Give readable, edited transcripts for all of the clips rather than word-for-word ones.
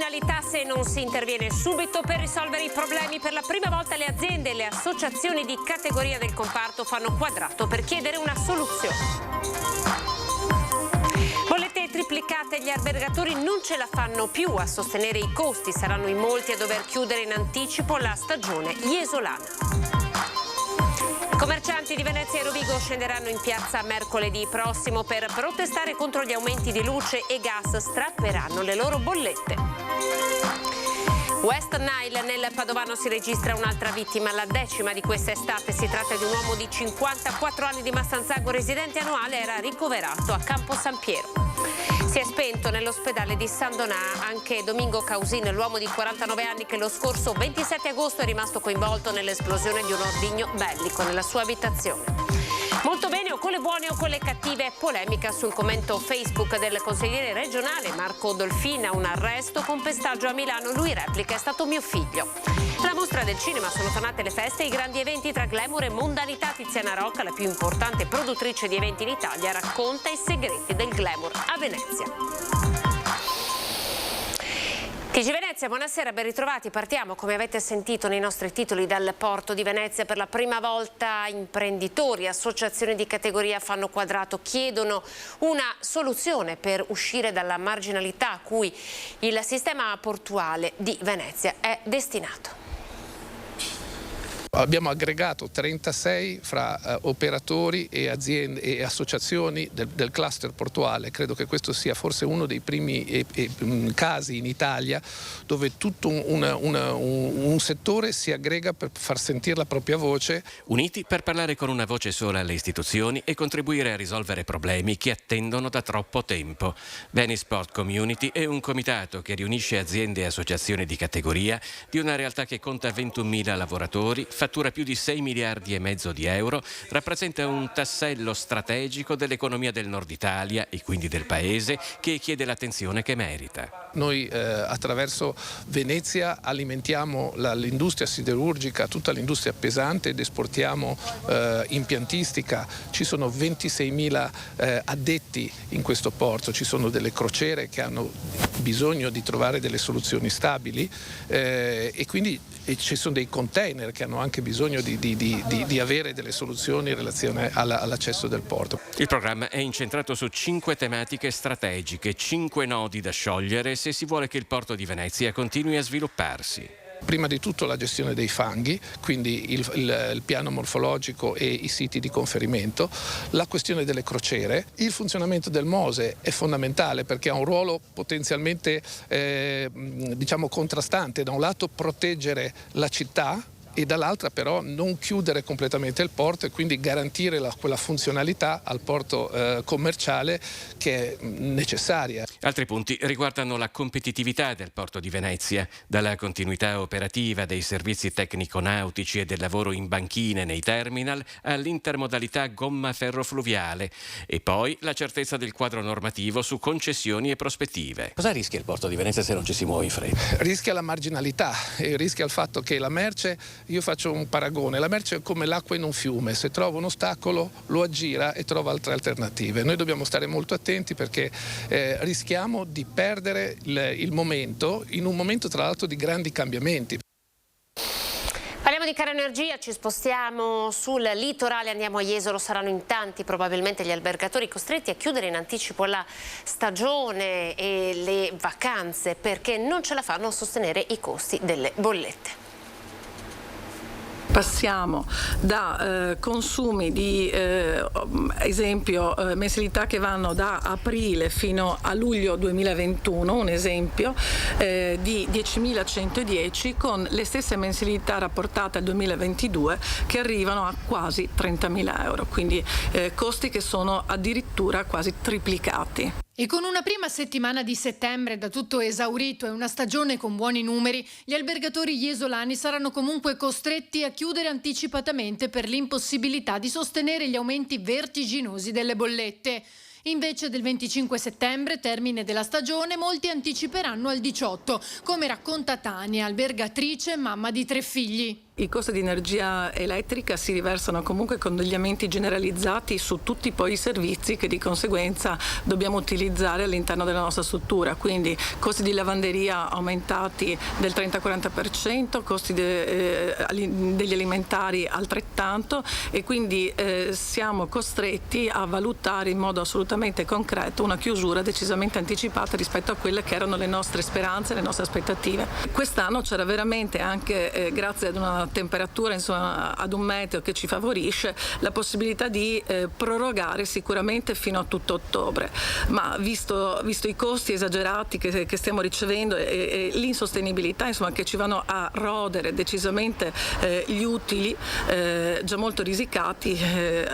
marginalità se non si interviene subito per risolvere i problemi. Per la prima volta le aziende e le associazioni di categoria del comparto fanno quadrato per chiedere una soluzione. Bollette triplicate, gli albergatori non ce la fanno più a sostenere i costi, saranno in molti a dover chiudere in anticipo la stagione iesolana. I commercianti di Venezia e Rovigo scenderanno in piazza mercoledì prossimo per protestare contro gli aumenti di luce e gas, strapperanno le loro bollette. West Nile, nel Padovano si registra un'altra vittima, la 10ª di questa estate. Si tratta di un uomo di 54 anni di Massanzago, residente annuale, era ricoverato a Campo San Piero. Si è spento nell'ospedale di San Donà anche Domingo Causin, l'uomo di 49 anni che lo scorso 27 agosto è rimasto coinvolto nell'esplosione di un ordigno bellico nella sua abitazione. Molto bene, o con le buone o con le cattive, polemica sul commento Facebook del consigliere regionale Marco Dolfina, un arresto con pestaggio a Milano, lui replica: è stato mio figlio. Alla mostra del cinema sono tornate le feste e i grandi eventi tra glamour e mondanità. Tiziana Rocca, la più importante produttrice di eventi in Italia, racconta i segreti del glamour a Venezia. TG Venezia, buonasera, ben ritrovati. Partiamo, come avete sentito nei nostri titoli, dal porto di Venezia. Per la prima volta imprenditori, associazioni di categoria fanno quadrato, chiedono una soluzione per uscire dalla marginalità a cui il sistema portuale di Venezia è destinato. Abbiamo aggregato 36 fra operatori e aziende e associazioni del cluster portuale. Credo che questo sia forse uno dei primi casi in Italia dove tutto un settore si aggrega per far sentire la propria voce. Uniti per parlare con una voce sola alle istituzioni e contribuire a risolvere problemi che attendono da troppo tempo. Venisport Community è un comitato che riunisce aziende e associazioni di categoria di una realtà che conta 21.000 lavoratori, fattura più di 6 miliardi e mezzo di euro, rappresenta un tassello strategico dell'economia del Nord Italia e quindi del Paese, che chiede l'attenzione che merita. Noi attraverso Venezia alimentiamo l'industria siderurgica, tutta l'industria pesante ed esportiamo impiantistica. Ci sono 26.000 addetti in questo porto, ci sono delle crociere che hanno bisogno di trovare delle soluzioni stabili e quindi ci sono dei container che hanno anche bisogno di avere delle soluzioni in relazione all'accesso del porto. Il programma è incentrato su 5 tematiche strategiche, 5 nodi da sciogliere se si vuole che il porto di Venezia continui a svilupparsi. Prima di tutto la gestione dei fanghi, quindi il piano morfologico e i siti di conferimento, la questione delle crociere, il funzionamento del Mose è fondamentale perché ha un ruolo potenzialmente contrastante, da un lato proteggere la città e dall'altra però non chiudere completamente il porto e quindi garantire quella funzionalità al porto commerciale che è necessaria. Altri punti riguardano la competitività del porto di Venezia, dalla continuità operativa dei servizi tecnico-nautici e del lavoro in banchine nei terminal all'intermodalità gomma-ferro-fluviale e poi la certezza del quadro normativo su concessioni e prospettive. Cosa rischia il porto di Venezia se non ci si muove in fretta? Rischia la marginalità e rischia il fatto che la merce, io faccio un paragone, la merce è come l'acqua in un fiume, se trova un ostacolo lo aggira e trova altre alternative. Noi dobbiamo stare molto attenti perché rischiamo di perdere il momento, in un momento tra l'altro di grandi cambiamenti. Parliamo di cara energia, ci spostiamo sul litorale, andiamo a Jesolo, saranno in tanti probabilmente gli albergatori costretti a chiudere in anticipo la stagione e le vacanze perché non ce la fanno a sostenere i costi delle bollette. Passiamo da consumi di esempio mensilità che vanno da aprile fino a luglio 2021, un esempio di 10.110 con le stesse mensilità rapportate al 2022 che arrivano a quasi 30.000 euro, quindi costi che sono addirittura quasi triplicati. E con una prima settimana di settembre da tutto esaurito e una stagione con buoni numeri, gli albergatori jesolani saranno comunque costretti a chiudere anticipatamente per l'impossibilità di sostenere gli aumenti vertiginosi delle bollette. Invece del 25 settembre, termine della stagione, molti anticiperanno al 18, come racconta Tania, albergatrice, mamma di 3 figli. I costi di energia elettrica si riversano comunque con degli aumenti generalizzati su tutti poi i servizi che di conseguenza dobbiamo utilizzare all'interno della nostra struttura, quindi costi di lavanderia aumentati del 30-40%, costi degli alimentari altrettanto, e quindi siamo costretti a valutare in modo assolutamente concreto una chiusura decisamente anticipata rispetto a quelle che erano le nostre speranze, le nostre aspettative. Quest'anno c'era veramente anche grazie ad una temperatura, insomma, ad un meteo che ci favorisce, la possibilità di prorogare sicuramente fino a tutto ottobre, ma visto i costi esagerati che stiamo ricevendo e l'insostenibilità, insomma, che ci vanno a rodere decisamente gli utili già molto risicati,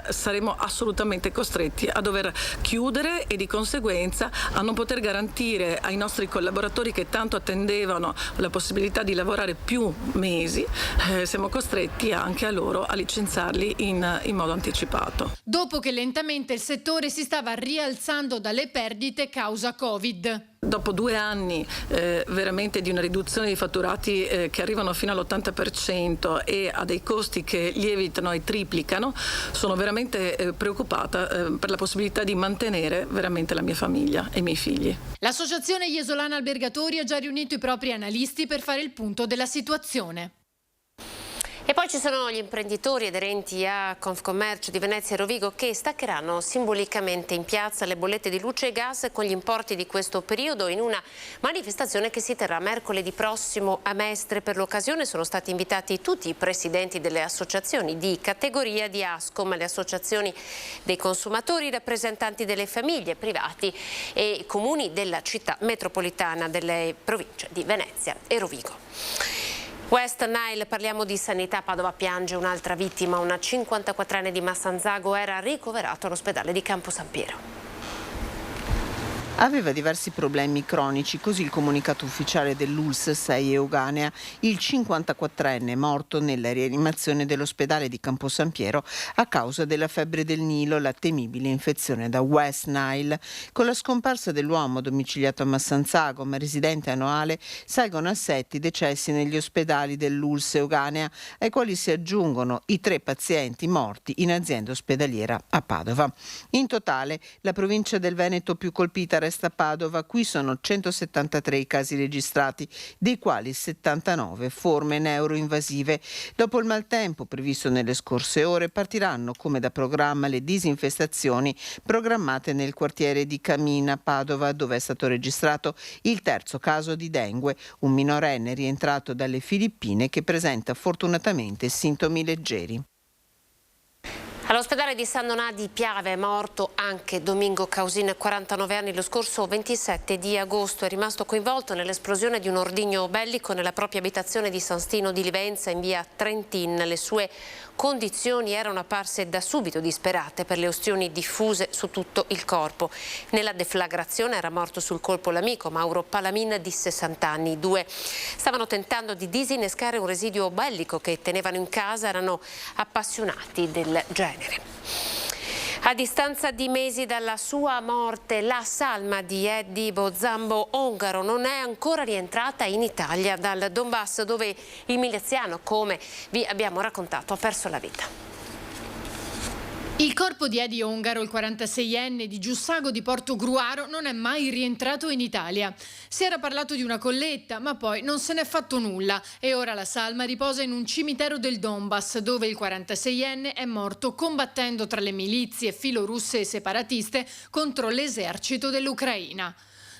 saremo assolutamente costretti a dover chiudere e di conseguenza a non poter garantire ai nostri collaboratori che tanto attendevano la possibilità di lavorare più mesi, siamo costretti anche a loro a licenziarli in modo anticipato. Dopo che lentamente il settore si stava rialzando dalle perdite causa Covid. Dopo 2 anni veramente di una riduzione di fatturati che arrivano fino all'80% e a dei costi che lievitano e triplicano, sono veramente preoccupata per la possibilità di mantenere veramente la mia famiglia e i miei figli. L'Associazione Jesolana Albergatori ha già riunito i propri analisti per fare il punto della situazione. E poi ci sono gli imprenditori aderenti a Confcommercio di Venezia e Rovigo che staccheranno simbolicamente in piazza le bollette di luce e gas con gli importi di questo periodo in una manifestazione che si terrà mercoledì prossimo a Mestre. Per l'occasione sono stati invitati tutti i presidenti delle associazioni di categoria di Ascom, le associazioni dei consumatori, i rappresentanti delle famiglie, privati e comuni della città metropolitana delle province di Venezia e Rovigo. West Nile, parliamo di sanità. Padova piange un'altra vittima, una 54enne di Massanzago era ricoverato all'ospedale di Campo San Piero. Aveva diversi problemi cronici, così il comunicato ufficiale dell'ULSS 6 Euganea. Il 54enne è morto nella rianimazione dell'ospedale di Campo San Piero a causa della febbre del Nilo, la temibile infezione da West Nile. Con la scomparsa dell'uomo domiciliato a Massanzago, ma residente a Noale, salgono a 7 i decessi negli ospedali dell'ULSS Euganea, ai quali si aggiungono i 3 pazienti morti in azienda ospedaliera a Padova. In totale, la provincia del Veneto più colpita resta Padova. Qui sono 173 i casi registrati, dei quali 79 forme neuroinvasive. Dopo il maltempo previsto nelle scorse ore, partiranno come da programma le disinfestazioni programmate nel quartiere di Camina, Padova, dove è stato registrato il 3° caso di dengue, un minorenne rientrato dalle Filippine che presenta fortunatamente sintomi leggeri. All'ospedale di San Donà di Piave è morto anche Domingo Causin, 49 anni. Lo scorso 27 di agosto è rimasto coinvolto nell'esplosione di un ordigno bellico nella propria abitazione di San Stino di Livenza in via Trentin. Le sue condizioni erano apparse da subito disperate per le ustioni diffuse su tutto il corpo. Nella deflagrazione era morto sul colpo l'amico Mauro Palamin di 60 anni. I due stavano tentando di disinnescare un residuo bellico che tenevano in casa, erano appassionati del genere. A distanza di mesi dalla sua morte, la salma di Eddie Bozambo Ongaro non è ancora rientrata in Italia dal Donbass, dove il miliziano, come vi abbiamo raccontato, ha perso la vita. Il corpo di Eddie Ongaro, il 46enne di Giussago di Portogruaro, non è mai rientrato in Italia. Si era parlato di una colletta, ma poi non se n'è fatto nulla e ora la salma riposa in un cimitero del Donbass, dove il 46enne è morto combattendo tra le milizie filorusse e separatiste contro l'esercito dell'Ucraina.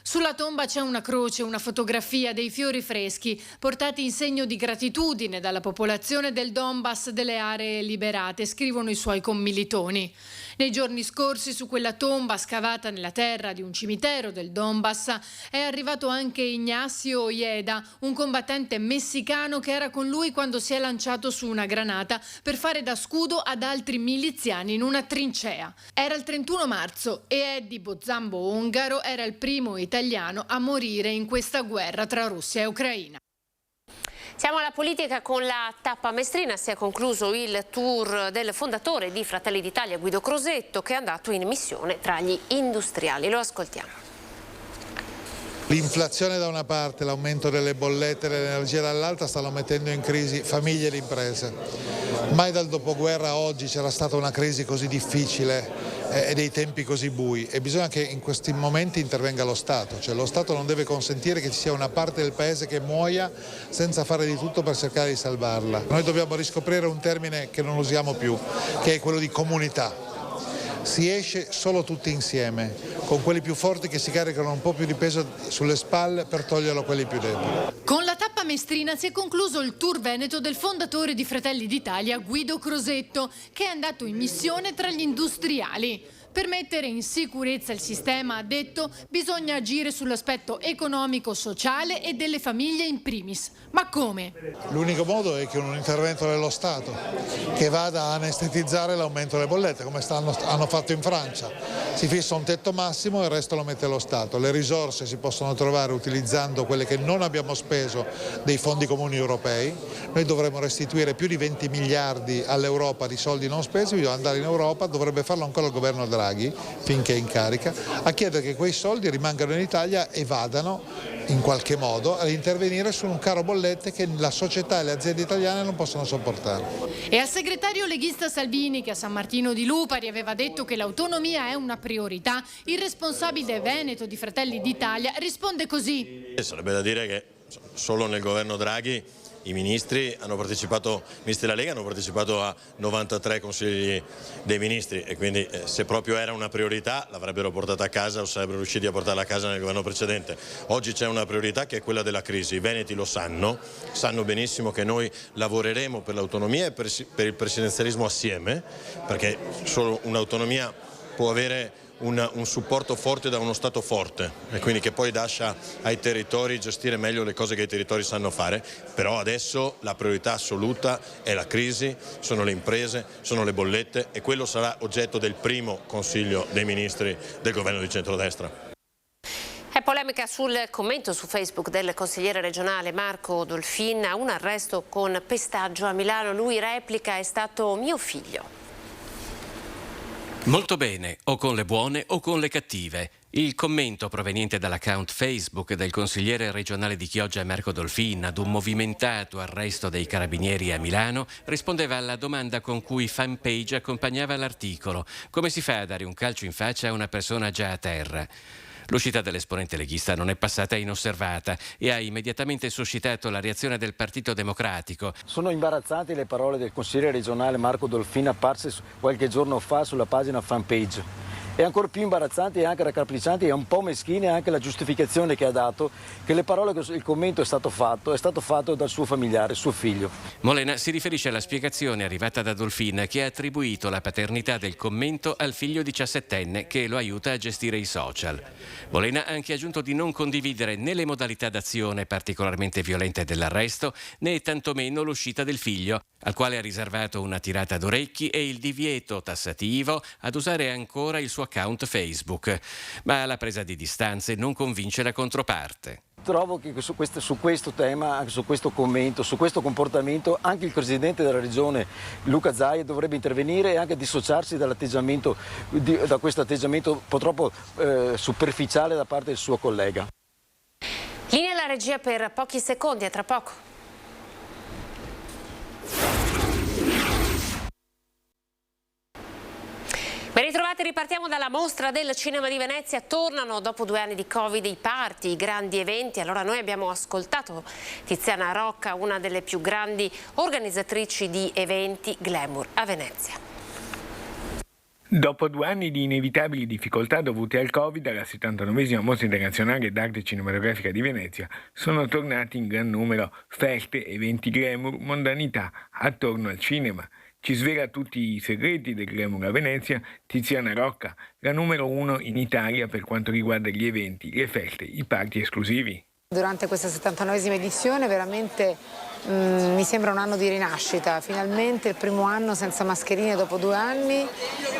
Sulla tomba c'è una croce, una fotografia, dei fiori freschi, portati in segno di gratitudine dalla popolazione del Donbass delle aree liberate, scrivono i suoi commilitoni. Nei giorni scorsi su quella tomba scavata nella terra di un cimitero del Donbass è arrivato anche Ignacio Ojeda, un combattente messicano che era con lui quando si è lanciato su una granata per fare da scudo ad altri miliziani in una trincea. Era il 31 marzo e Eddie Bozambo Ongaro era il primo italiano a morire in questa guerra tra Russia e Ucraina. Siamo alla politica con la tappa mestrina. Si è concluso il tour del fondatore di Fratelli d'Italia, Guido Crosetto, che è andato in missione tra gli industriali. Lo ascoltiamo. L'inflazione da una parte, l'aumento delle bollette, dell'energia dall'altra stanno mettendo in crisi famiglie ed imprese. Mai dal dopoguerra a oggi c'era stata una crisi così difficile e dei tempi così bui, e bisogna che in questi momenti intervenga lo Stato, cioè lo Stato non deve consentire che ci sia una parte del paese che muoia senza fare di tutto per cercare di salvarla. Noi dobbiamo riscoprire un termine che non usiamo più, che è quello di comunità. Si esce solo tutti insieme, con quelli più forti che si caricano un po' più di peso sulle spalle per toglierlo a quelli più deboli. Con la tappa mestrina si è concluso il tour veneto del fondatore di Fratelli d'Italia Guido Crosetto, che è andato in missione tra gli industriali. Per mettere in sicurezza il sistema, ha detto, bisogna agire sull'aspetto economico, sociale e delle famiglie in primis. Ma come? L'unico modo è che un intervento dello Stato che vada a anestetizzare l'aumento delle bollette, come hanno fatto in Francia. Si fissa un tetto massimo e il resto lo mette lo Stato. Le risorse si possono trovare utilizzando quelle che non abbiamo speso dei fondi comuni europei. Noi dovremmo restituire più di 20 miliardi all'Europa di soldi non spesi, bisogna andare in Europa, dovrebbe farlo ancora il governo Draghi finché è in carica, a chiedere che quei soldi rimangano in Italia e vadano in qualche modo ad intervenire su un caro bollette che la società e le aziende italiane non possono sopportare. E al segretario leghista Salvini, che a San Martino di Lupari aveva detto che l'autonomia è una priorità, il responsabile veneto di Fratelli d'Italia risponde così. Sarebbe da dire che solo nel governo Draghi i ministri della Lega hanno partecipato a 93 consigli dei ministri, e quindi se proprio era una priorità l'avrebbero portata a casa o sarebbero riusciti a portarla a casa nel governo precedente. Oggi c'è una priorità che è quella della crisi, i veneti lo sanno benissimo che noi lavoreremo per l'autonomia e per il presidenzialismo assieme, perché solo un'autonomia può avere un supporto forte da uno Stato forte, e quindi che poi lascia ai territori gestire meglio le cose che i territori sanno fare. Però adesso la priorità assoluta è la crisi, sono le imprese, sono le bollette, e quello sarà oggetto del primo Consiglio dei Ministri del governo di centrodestra. È polemica sul commento su Facebook del consigliere regionale Marco Dolfin a un arresto con pestaggio a Milano. Lui replica: è stato mio figlio. Molto bene, o con le buone o con le cattive. Il commento proveniente dall'account Facebook del consigliere regionale di Chioggia Marco Dolfin ad un movimentato arresto dei carabinieri a Milano rispondeva alla domanda con cui Fanpage accompagnava l'articolo: come si fa a dare un calcio in faccia a una persona già a terra? L'uscita dell'esponente leghista non è passata inosservata e ha immediatamente suscitato la reazione del Partito Democratico. Sono imbarazzanti le parole del consigliere regionale Marco Dolfin apparse qualche giorno fa sulla pagina Fanpage. E ancora più imbarazzanti e anche raccapriccianti e un po' meschine anche la giustificazione che ha dato, che le parole che il commento è stato fatto dal suo familiare, suo figlio. Molena si riferisce alla spiegazione arrivata da Dolfin, che ha attribuito la paternità del commento al figlio 17enne che lo aiuta a gestire i social. Molena ha anche aggiunto di non condividere né le modalità d'azione particolarmente violente dell'arresto, né tantomeno l'uscita del figlio, al quale ha riservato una tirata d'orecchi e il divieto tassativo ad usare ancora il suo account Facebook. Ma la presa di distanze non convince la controparte. Trovo che su questo tema, anche su questo commento, su questo comportamento, anche il presidente della regione Luca Zaia dovrebbe intervenire e anche dissociarsi da questo atteggiamento un po' troppo superficiale da parte del suo collega. Linea alla regia per pochi secondi, a tra poco. Ben ritrovati, ripartiamo dalla mostra del cinema di Venezia. Tornano dopo 2 anni di Covid i party, i grandi eventi. Allora noi abbiamo ascoltato Tiziana Rocca, una delle più grandi organizzatrici di eventi glamour a Venezia. Dopo 2 anni di inevitabili difficoltà dovute al Covid, alla 79esima Mostra Internazionale d'Arte Cinematografica di Venezia sono tornati in gran numero feste, eventi glamour, mondanità attorno al cinema. Ci svela tutti i segreti del glamour a Venezia Tiziana Rocca, la numero 1 in Italia per quanto riguarda gli eventi, le feste, i party esclusivi. Durante questa 79esima edizione veramente mi sembra un anno di rinascita, finalmente il primo anno senza mascherine dopo 2 anni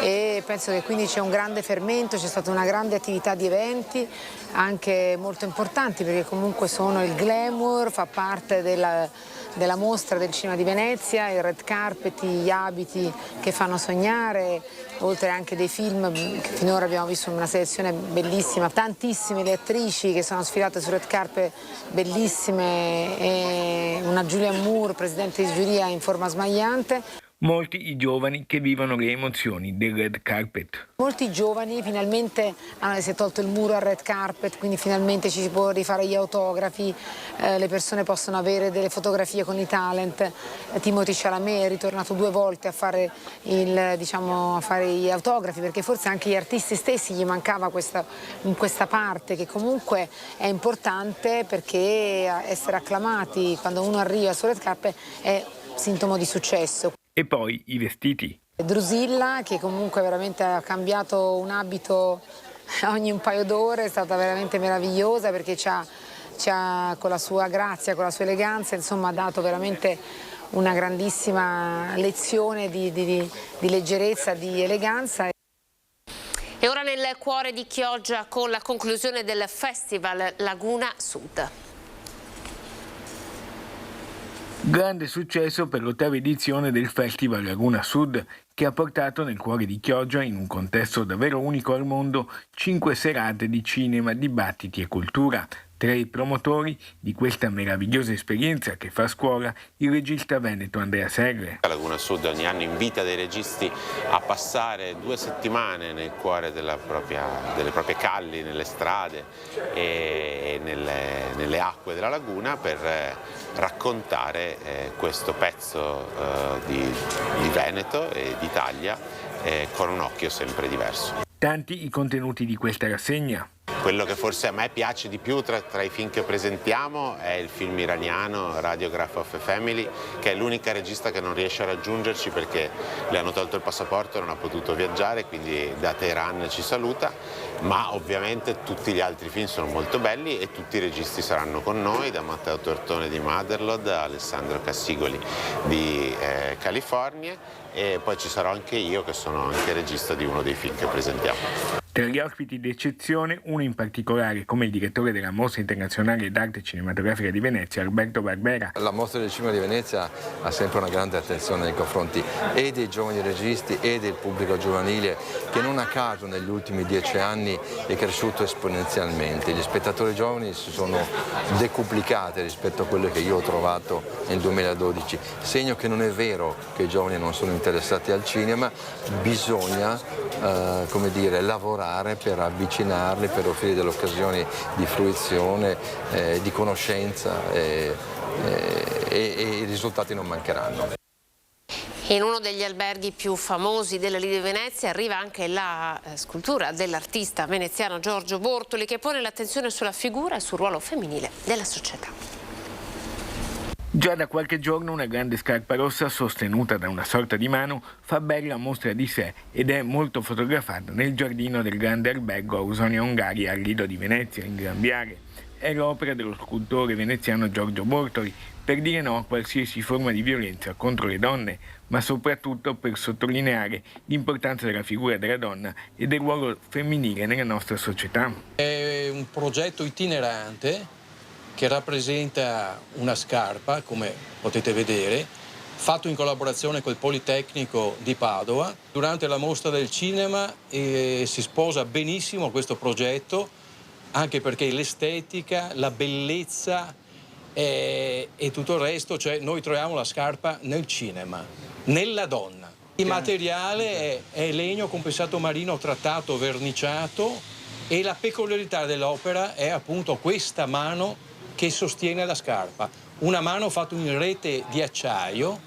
e penso che quindi c'è un grande fermento, c'è stata una grande attività di eventi anche molto importanti perché comunque sono il glamour, fa parte della mostra del cinema di Venezia, il red carpet, gli abiti che fanno sognare, oltre anche dei film che finora abbiamo visto una selezione bellissima, tantissime le attrici che sono sfilate sul red carpet bellissime e una Julianne Moore, presidente di giuria in forma smagliante. Molti i giovani che vivono le emozioni del red carpet. Molti giovani finalmente si è tolto il muro al red carpet, quindi finalmente ci si può rifare gli autografi, le persone possono avere delle fotografie con i talent. Timothée Chalamet è ritornato 2 volte a fare, a fare gli autografi perché forse anche gli artisti stessi gli mancava questa parte che comunque è importante perché essere acclamati quando uno arriva sul red carpet è sintomo di successo. E poi i vestiti. Drusilla, che comunque veramente ha cambiato un abito ogni un paio d'ore, è stata veramente meravigliosa perché ci ha con la sua grazia, con la sua eleganza, insomma, ha dato veramente una grandissima lezione di leggerezza, di eleganza. E ora nel cuore di Chioggia con la conclusione del Festival Laguna Sud. Grande successo per l'8ª edizione del Festival Laguna Sud, che ha portato nel cuore di Chioggia, in un contesto davvero unico al mondo, 5 serate di cinema, dibattiti e cultura. Tra i promotori di questa meravigliosa esperienza che fa scuola il regista veneto Andrea Serre. La Laguna Sud ogni anno invita dei registi a passare 2 settimane nel cuore delle proprie calli, nelle strade e nelle acque della laguna per raccontare questo pezzo di Veneto e d'Italia con un occhio sempre diverso. Tanti i contenuti di questa rassegna. Quello che forse a me piace di più tra i film che presentiamo è il film iraniano Radiograph of a Family, che è l'unica regista che non riesce a raggiungerci perché le hanno tolto il passaporto e non ha potuto viaggiare, quindi da Teheran ci saluta, ma ovviamente tutti gli altri film sono molto belli e tutti i registi saranno con noi, da Matteo Tortone di Motherlode a Alessandro Cassigoli di California, e poi ci sarò anche io che sono anche regista di uno dei film che presentiamo. Tra gli ospiti d'eccezione, uno in particolare come il direttore della Mostra Internazionale d'Arte Cinematografica di Venezia, Alberto Barbera. La Mostra del Cinema di Venezia ha sempre una grande attenzione nei confronti e dei giovani registi e del pubblico giovanile, che non a caso negli ultimi 10 anni è cresciuto esponenzialmente. Gli spettatori giovani si sono decuplicati rispetto a quello che io ho trovato nel 2012, segno che non è vero che i giovani non sono interessati al cinema, bisogna lavorare per avvicinarli, per offrire delle occasioni di fruizione, di conoscenza e i risultati non mancheranno. In uno degli alberghi più famosi della Lido di Venezia arriva anche la scultura dell'artista veneziano Giorgio Bortoli, che pone l'attenzione sulla figura e sul ruolo femminile della società. Già da qualche giorno una grande scarpa rossa sostenuta da una sorta di mano fa bella mostra di sé ed è molto fotografata nel giardino del grande albergo Ausonia Ungaria al Lido di Venezia, in Gran Viale. È l'opera dello scultore veneziano Giorgio Bortoli per dire no a qualsiasi forma di violenza contro le donne, ma soprattutto per sottolineare l'importanza della figura della donna e del ruolo femminile nella nostra società. È un progetto itinerante che rappresenta una scarpa, come potete vedere, fatto in collaborazione col Politecnico di Padova. Durante la mostra del cinema si sposa benissimo questo progetto, anche perché l'estetica, la bellezza e tutto il resto, cioè noi troviamo la scarpa nel cinema, nella donna. Il materiale è legno compensato marino trattato, verniciato, e la peculiarità dell'opera è appunto questa mano che sostiene la scarpa, una mano fatta in rete di acciaio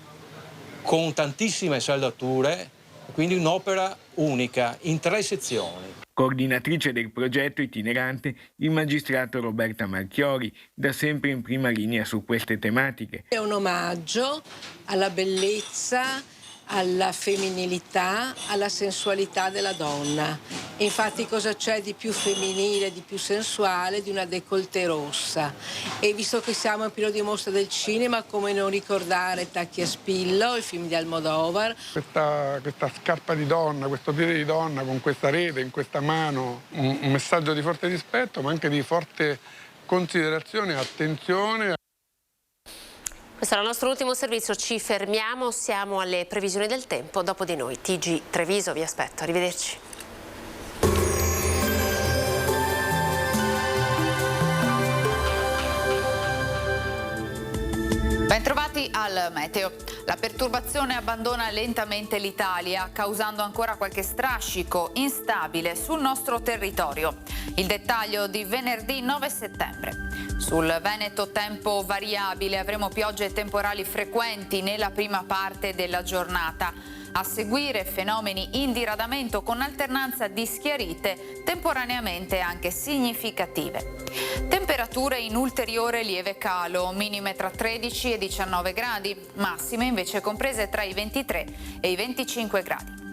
con tantissime saldature, quindi un'opera unica in 3 sezioni. Coordinatrice del progetto itinerante, il magistrato Roberta Marchiori, da sempre in prima linea su queste tematiche. È un omaggio alla bellezza alla femminilità, alla sensualità della donna. Infatti cosa c'è di più femminile, di più sensuale di una décolleté rossa? E visto che siamo in periodo di mostra del cinema, come non ricordare Tacchi a Spillo, il film di Almodovar. Questa scarpa di donna, questo piede di donna con questa rete in questa mano, un messaggio di forte rispetto ma anche di forte considerazione e attenzione. Questo era il nostro ultimo servizio, ci fermiamo, siamo alle previsioni del tempo, dopo di noi TG Treviso, vi aspetto, arrivederci. Bentrovati al meteo. La perturbazione abbandona lentamente l'Italia, causando ancora qualche strascico instabile sul nostro territorio. Il dettaglio di venerdì 9 settembre. Sul Veneto tempo variabile, avremo piogge e temporali frequenti nella prima parte della giornata. A seguire fenomeni in diradamento con alternanza di schiarite temporaneamente anche significative. Temperature in ulteriore lieve calo, minime tra 13 e 19 gradi, massime invece comprese tra i 23 e i 25 gradi.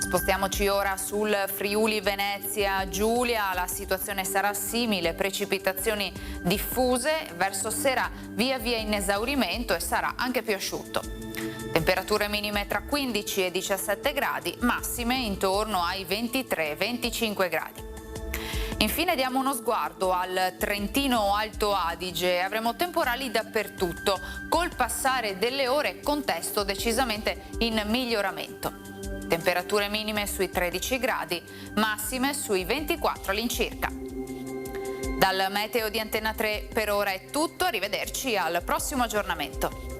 Spostiamoci ora sul Friuli Venezia Giulia, la situazione sarà simile, precipitazioni diffuse, verso sera via via in esaurimento e sarà anche più asciutto. Temperature minime tra 15 e 17 gradi, massime intorno ai 23-25 gradi. Infine diamo uno sguardo al Trentino Alto Adige, avremo temporali dappertutto, col passare delle ore contesto decisamente in miglioramento. Temperature minime sui 13 gradi, massime sui 24 all'incirca. Dal meteo di Antenna 3 per ora è tutto, arrivederci al prossimo aggiornamento.